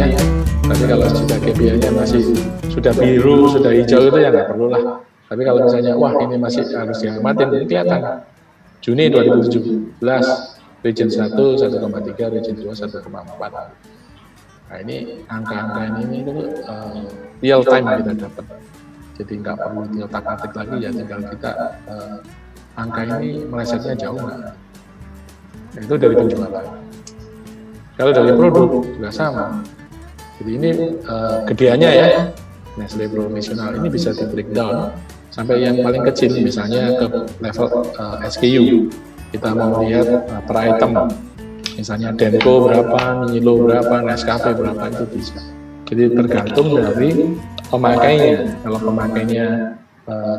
KPI. Tapi kalau sudah KPI-nya masih sudah biru, sudah hijau itu ya nggak perlu lah. Tapi kalau misalnya, wah ini masih harus diamatin, ini kelihatan. Juni 2017, region 1, 1,3, region 2, 1,4. Nah ini angka-angka ini itu real time kita dapat. Jadi nggak perlu diotak-atik lagi, ya tinggal kita angka ini melesetnya jauh nggak. Nah, itu dari penjualan. Kalau dari produk juga sama. Jadi ini gedeannya ya, Nestle Professional ini bisa di breakdown sampai yang paling kecil, misalnya ke level SKU. Kita mau lihat per item, misalnya Denko berapa, Milo berapa, Nescafe berapa, itu bisa. Jadi tergantung dari pemakainya. Kalau pemakainya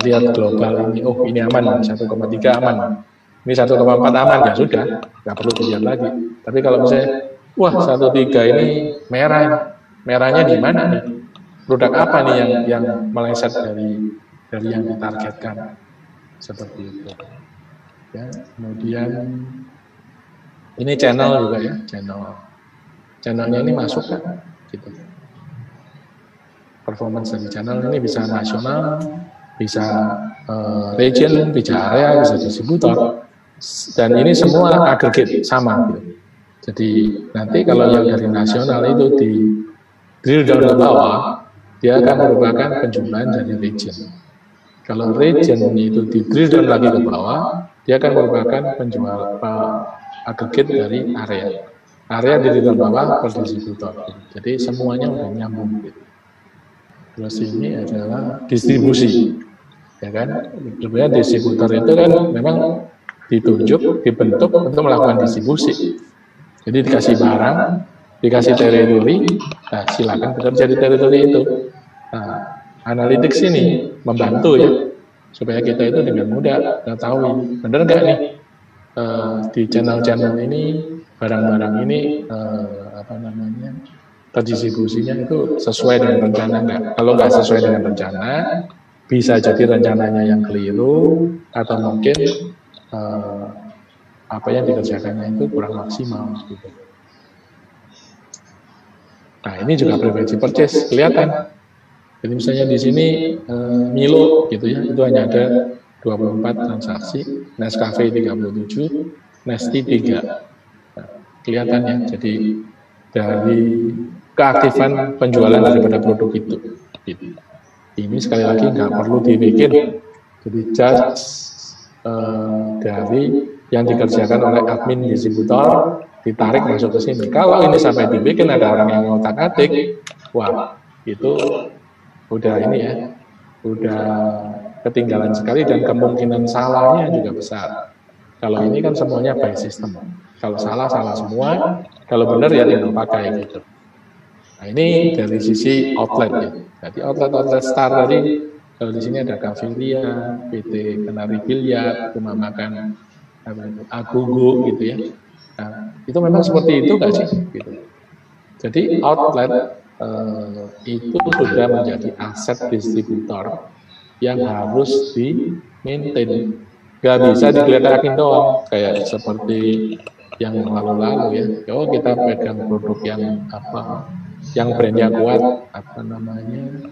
lihat global ini, oh ini aman, 1,3 aman, ini 1,4 aman, ya sudah, nggak perlu dilihat lagi. Tapi kalau misalnya, wah 1,3 ini merah, merahnya di mana nih? Produk apa nih yang meleset dari yang ditargetkan? Seperti itu. Ya, kemudian ini channel juga ya, channelnya ini masuk kan, gitu. Performance dari channel ini bisa nasional, bisa region, bisa area, bisa distributor, dan ini semua agregat sama, gitu. Jadi nanti kalau yang dari nasional itu di drill down ke bawah, dia akan merupakan penjualan dari region. Kalau region itu di drill down lagi ke bawah, dia akan merupakan penjual agregat dari area. Area di drill down bawah per distributor. Jadi semuanya udah nyambung. Gitu. Terus ini adalah distribusi, ya kan? Sebenarnya distributor itu kan memang ditunjuk, dibentuk untuk melakukan distribusi. Jadi dikasih barang, dikasih teritori, nah silakan bekerja di teritori itu. Nah, analytics ini membantu ya, supaya kita itu dengan mudah mengetahui benar nggak nih di channel-channel ini barang-barang ini terdistribusinya itu sesuai dengan rencana nggak? Kalau nggak sesuai dengan rencana, bisa jadi rencananya yang keliru atau mungkin apa yang dikerjakannya itu kurang maksimal gitu. Nah ini juga preferensi purchase kelihatan. Jadi misalnya di sini Milo gitu ya, itu hanya ada 24 transaksi, Nescafe 37, Nesti 3. Nah, kelihatan ya, jadi dari keaktifan penjualan daripada produk itu. Gitu. Ini sekali lagi nggak perlu dibikin, jadi just dari yang dikerjakan oleh admin distributor ditarik masuk ke sini. Kalau ini sampai dibikin ada orang yang mau otak-atik, wah itu udah ini ya, udah ketinggalan sekali dan kemungkinan salahnya juga besar. Kalau ini kan semuanya by system. Kalau salah semua, kalau benar ya tinggal pakai gitu. Nah ini dari sisi outlet ya. Jadi outlet star tadi, kalau di sini ada Cavilia, PT Kenari Biliar, Rumah Makan Agugu gitu ya. Nah, itu memang seperti itu nggak sih? Gitu. Jadi outlet itu sudah menjadi aset distributor yang harus di-maintain. Nggak bisa digeletakin doang, kayak seperti yang lalu-lalu ya. Oh kita pegang produk yang apa, yang brandnya kuat, apa namanya,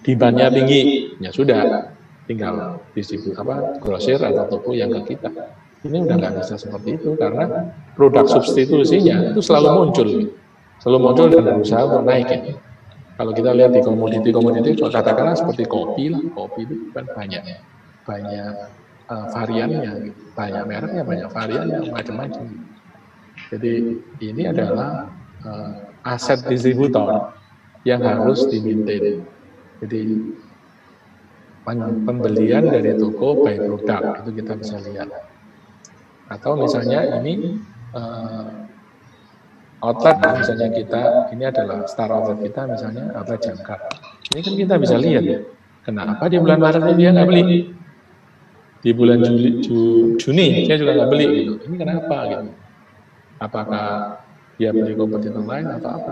demand-nya tinggi, ya sudah. Tinggal distribusi grosir atau toko yang ke kita. Ini udah nggak bisa seperti itu karena produk substitusinya itu selalu muncul dan berusaha untuk naik ya. Kalau kita lihat di komoditi katakanlah seperti kopi itu kan banyak variannya, banyak mereknya, banyak variannya, macam-macam. Jadi ini adalah aset distributor yang harus dimaintain. Jadi pembelian dari toko by produk itu kita bisa lihat. Atau misalnya ini outlet, misalnya kita ini adalah star outlet kita, misalnya apa Jangkar. Ini kan kita bisa lihat ya. Kenapa di bulan Maret ini dia nggak beli? Di bulan Juni dia juga nggak beli gitu. Ini kenapa gitu? Apakah dia beli kompetitor lain atau apa?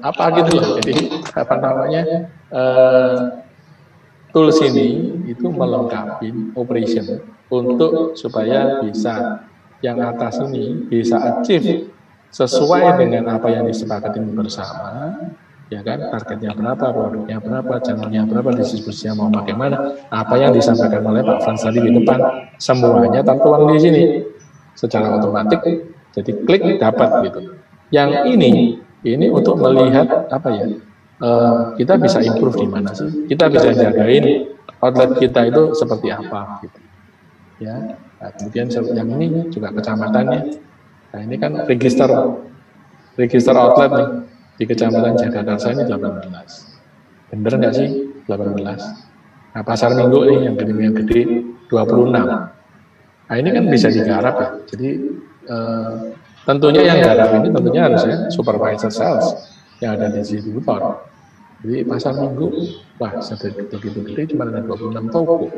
Apa gitu ya? Jadi apa namanya? Tools ini itu melengkapi operation untuk supaya bisa yang atas ini bisa achieve sesuai dengan apa yang disepakati bersama, ya kan, targetnya berapa, produknya berapa, channelnya berapa, distribusinya mau bagaimana, apa yang disampaikan oleh Pak Frans tadi di depan, semuanya tertuang di sini secara otomatis, jadi klik dapat gitu. Yang ini untuk melihat apa ya, kita bisa improve di mana sih, kita bisa jagain outlet kita itu seperti apa gitu, ya. Nah, kemudian yang ini juga kecamatannya, nah ini kan register outlet nih. Di Kecamatan Jagakarsa ini 18. Bener nggak sih 18? Nah, pasar minggu nih yang gede 26. Nah, ini kan bisa digarap ya. Jadi tentunya yang garap ini tentunya harusnya supervisor sales yang ada di distributor. Jadi pasar minggu, wah begitu gede cuma ada 26 toko.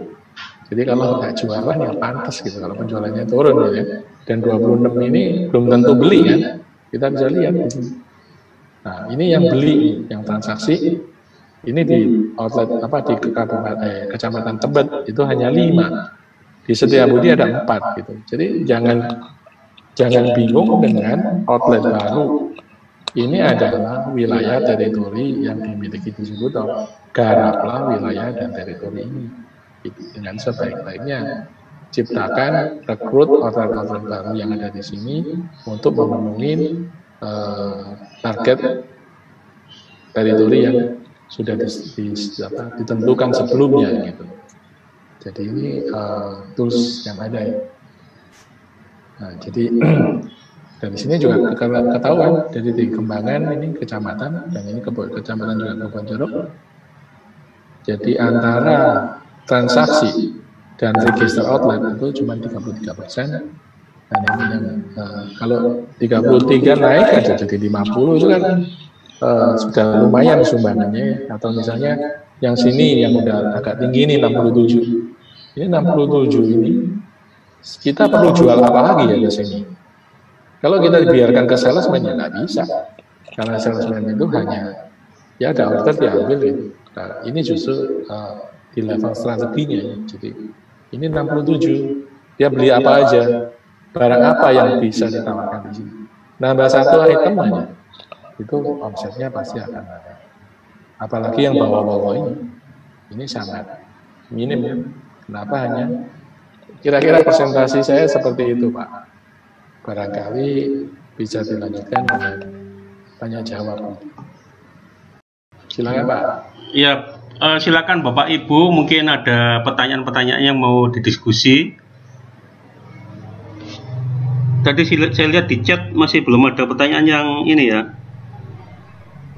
Jadi kalau nggak jualan ya pantas gitu kalau penjualannya turun ya. Dan 26 ini belum tentu beli kan. Kita bisa lihat di sini. Nah, ini yang beli, yang transaksi, ini di outlet apa di Kecamatan Tebet itu hanya 5. Di Setiabudi ada 4 gitu. Jadi jangan bingung dengan outlet baru. Ini adalah wilayah teritori yang dimiliki distributor. Garaplah wilayah dan teritori ini dengan sebaik-baiknya. Ciptakan, rekrut outlet-outlet baru yang ada di sini untuk memenuhi target teritori yang sudah ditentukan sebelumnya gitu. Jadi ini tools yang ada ya. Nah, jadi dari sini juga ketahuan dari di Kembangan ini kecamatan dan ini kecamatan juga Kebon Jeruk. Jadi antara transaksi dan register outlet itu cuma 33%. Dan ini yang kalau 33 naik aja jadi 50 itu kan sudah lumayan sumbangannya. Atau misalnya yang sini yang udah agak tinggi ini 67. Ini 67 ini kita perlu jual apa lagi ya di sini? Kalau kita dibiarkan ke salesman ya nggak bisa, karena salesman itu hanya ya ada order diambil gitu. Nah, ini justru di level strateginya. Jadi ini 67 dia beli apa aja? Barang apa yang bisa ditawarkan di sini? Nambah satu item aja, itu omsetnya pasti akan ada. Apalagi yang bawa-bawa ini sangat minim ya. Kenapa hanya? Kira-kira presentasi saya seperti itu, Pak. Barangkali bisa dilanjutkan dengan tanya jawab. Silakan, Pak. Iya, silakan Bapak Ibu. Mungkin ada pertanyaan-pertanyaan yang mau didiskusi. Tadi saya lihat di chat masih belum ada pertanyaan yang ini ya.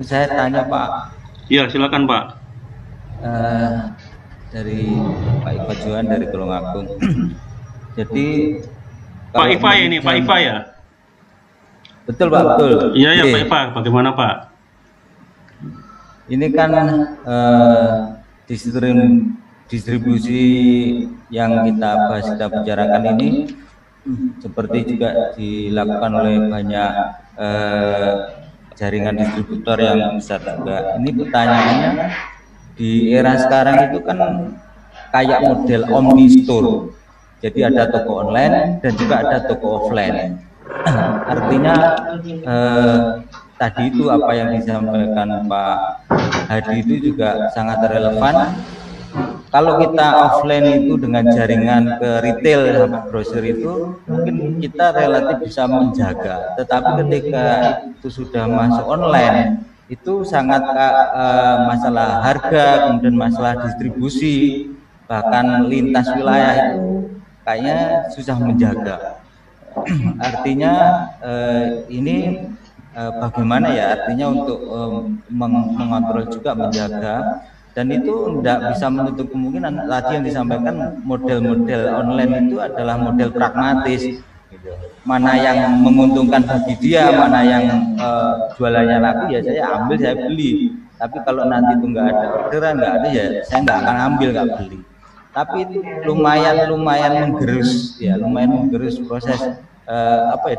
Saya tanya Pak. Ya silakan Pak. Dari Pak Iva Johan dari Tulungagung. Jadi Pak Iva ya ini Pak Iva ya. Betul Pak, betul. Iya ya Pak Iva, bagaimana Pak? Ini kan distribusi yang kita bicarakan ini seperti juga dilakukan oleh banyak jaringan distributor yang besar juga. Ini pertanyaannya, di era sekarang itu kan kayak model omni store. Jadi ada toko online dan juga ada toko offline. Artinya tadi itu apa yang disampaikan Pak Hadi itu juga sangat relevan. Kalau kita offline itu dengan jaringan ke retail brosur itu mungkin kita relatif bisa menjaga, tetapi ketika itu sudah masuk online itu sangat masalah harga, kemudian masalah distribusi, bahkan lintas wilayah itu kayaknya susah menjaga. Artinya ini bagaimana ya, artinya untuk mengontrol juga, menjaga. Dan itu tidak bisa menutup kemungkinan tadi yang disampaikan model-model online itu adalah model pragmatis. Mana yang menguntungkan bagi dia, mana yang jualannya laku ya saya ambil, saya beli. Tapi kalau nanti itu nggak ada orderan, nggak ada ya saya nggak akan ambil, nggak beli. Tapi itu lumayan menggerus ya, lumayan menggerus proses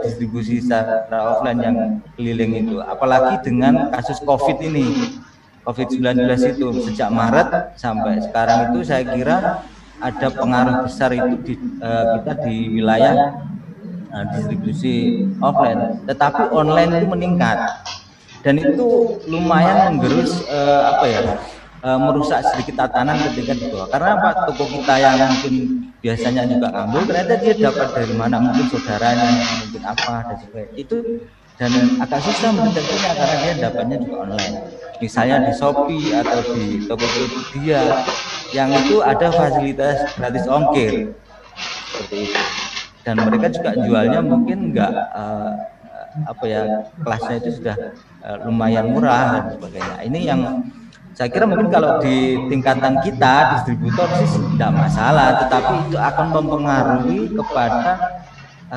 distribusi secara offline yang keliling itu. Apalagi dengan kasus COVID ini. COVID-19 itu sejak Maret sampai sekarang itu saya kira ada pengaruh besar itu kita di wilayah distribusi offline, tetapi online itu meningkat dan itu lumayan menggerus merusak sedikit tatanan ketika di bawah. Karena apa? Toko kita yang mungkin biasanya juga ngambil, ternyata dia dapat dari mana, mungkin saudaranya, mungkin apa dan sebagainya. Itu dan agak susah mendeteksinya karena dia dapatnya juga online. Misalnya di Shopee atau di Tokopedia yang itu ada fasilitas gratis ongkir seperti itu. Dan mereka juga jualnya mungkin enggak kelasnya itu sudah lumayan murah dan sebagainya. Ini yang saya kira mungkin kalau di tingkatan kita distributor sih tidak masalah, tetapi itu akan mempengaruhi kepada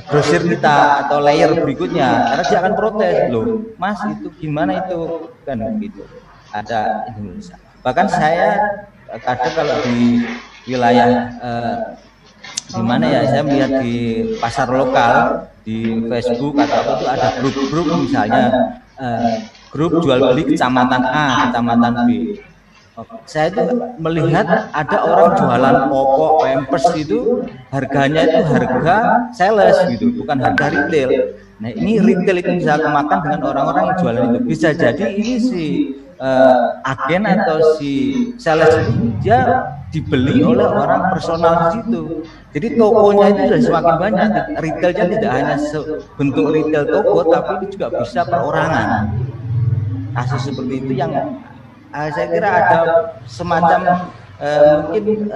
grosir kita atau layer berikutnya, karena dia akan protes, loh mas itu gimana itu, kan begitu. Ada Indonesia. Bahkan saya kadang kalau di wilayah di mana ya, saya melihat di pasar lokal di Facebook atau apa itu ada grup-grup, misalnya grup jual beli kecamatan A, kecamatan B. Saya itu melihat ada orang jualan pokok pampers itu harganya itu harga sales gitu, bukan harga retail. Nah ini retail itu bisa kemakan dengan orang-orang yang jualan itu. Bisa jadi ini si agen atau si sales itu dia dibeli oleh orang personal di situ. Jadi tokonya itu sudah semakin banyak. Retailnya tidak hanya bentuk retail toko, tapi itu juga bisa perorangan. Kasus seperti itu yang saya kira ada semacam mungkin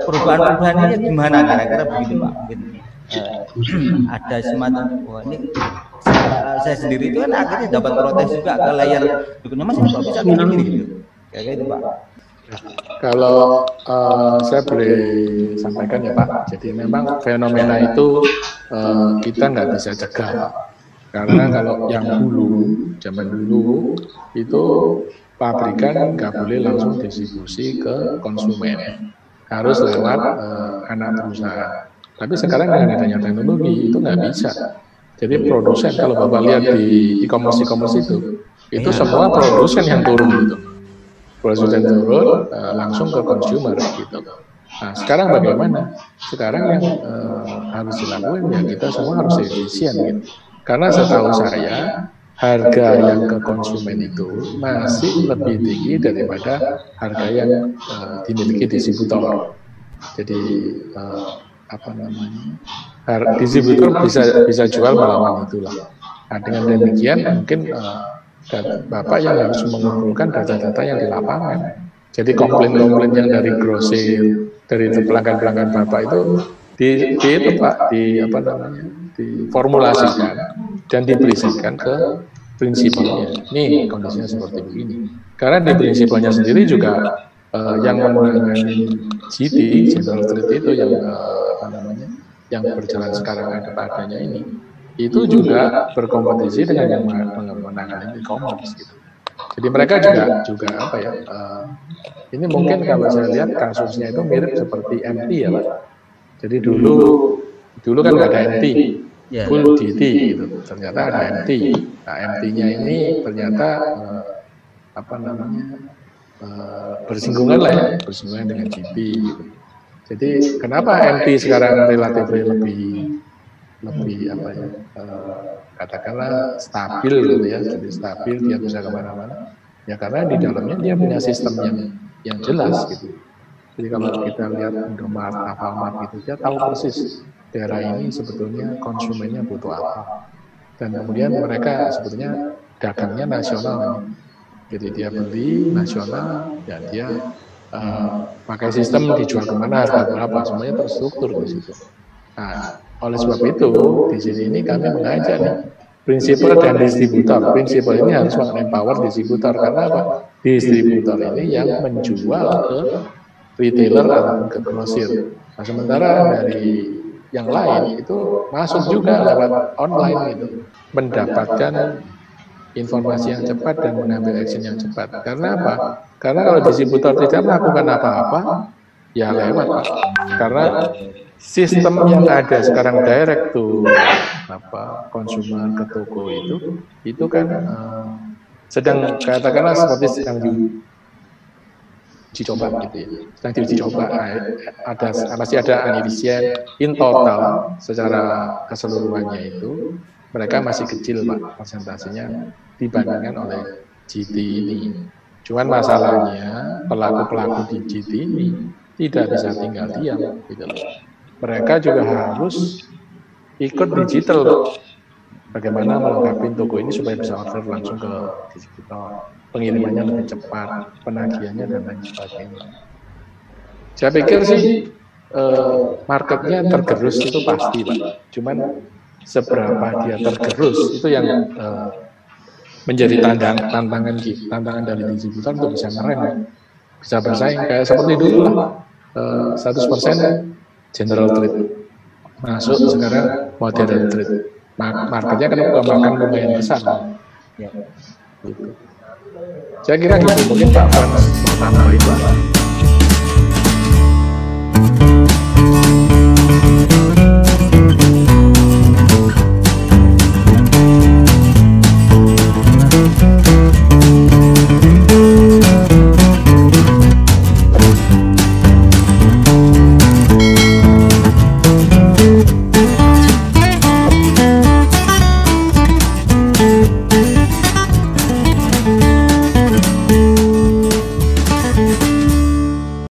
perubahan-perubahan ini gimana kira-kira begitu Pak? Mungkin ada semacam ini saya sendiri itu kan akhirnya dapat protes juga ke layar dukungnya mas kok bisa begini gitu. Kayak gitu Pak. Kalau saya boleh sampaikan ya Pak, jadi memang fenomena itu kita nggak bisa cegah. Karena kalau yang dulu, zaman dulu itu pabrikan nggak boleh langsung distribusi ke konsumen, harus lewat anak perusahaan. Tapi sekarang dengan adanya teknologi itu nggak bisa. Jadi produsen, kalau Bapak lihat di e-commerce itu semua produsen yang turun gitu. Produsen turun langsung ke consumer gitu. Nah sekarang bagaimana? Sekarang yang harus dilakukan ya kita semua harus efisien gitu. Karena setahu saya harga yang ke konsumen itu masih lebih tinggi daripada harga yang dimiliki distributor. Jadi distributor bisa jual melawan itulah. Nah dengan demikian mungkin Bapak yang harus mengumpulkan data-data yang di lapangan. Jadi komplain-komplain yang dari grosir, dari pelanggan-pelanggan Bapak itu diformulasikan dan diberisikan ke prinsipalnya. Ini kondisinya seperti begini. Karena di prinsipalnya sendiri juga yang menangani GT, General Trade itu yang berjalan sekarang ada padanya ini, itu juga berkompetisi dengan yang menangani e-commerce gitu. Jadi mereka juga ini mungkin kalau saya lihat kasusnya itu mirip seperti MT ya Pak. Jadi dulu kan nggak ada MT, full DT gitu. Ternyata ada MT. Nah MT-nya ini ternyata bersinggungan lah ya, bersinggungan dengan GP gitu. Jadi kenapa MT sekarang relatif lebih katakanlah stabil gitu ya, jadi stabil, dia bisa kemana-mana. Ya karena di dalamnya dia punya sistem yang jelas gitu. Jadi kalau kita lihat Indomaret, Alfamart gitu, dia tahu persis daerah ini sebetulnya konsumennya butuh apa. Dan kemudian mereka sebetulnya dagangnya nasional. Jadi dia beli nasional dan dia pakai sistem dijual kemana, harga berapa, semuanya terstruktur di situ. Nah, oleh sebab itu di sini ini kami mengajak nih prinsipal dan distributor. Prinsipal ini harus empower distributor karena apa? Distributor ini yang menjual ke retailer atau ke grosir. Nah, sementara dari yang lain itu masuk juga lewat online gitu, mendapatkan informasi yang cepat dan mengambil action yang cepat. Karena apa? Karena kalau distributor tidak melakukan apa-apa, ya lewat Pak. Karena sistem yang ada sekarang direct to konsumen ke toko itu kan sedang katakanlah seperti sedang uji coba gitu ya, sedang diuji coba. Masih ada inefisien. In total secara keseluruhannya itu mereka masih kecil Pak persentasenya dibandingkan oleh GT ini. Cuman masalahnya pelaku-pelaku di GT ini tidak bisa tinggal diam gitu loh. Mereka juga harus ikut digital Pak. Bagaimana melengkapi toko ini supaya bisa order langsung ke distributor, pengirimannya lebih cepat, penagihannya dan lain sebagainya. Saya pikir sih marketnya tergerus itu pasti Pak. Cuman seberapa dia tergerus itu yang menjadi tantangan dari distributor untuk bisa ngerem, bisa bersaing kayak seperti dulu lah. 100% general trade masuk, sekarang modern trade. Marketnya kan kemakan lumayan besar. Ya, gitu. Saya kira gitu, mungkin Pak Frans tambah itu.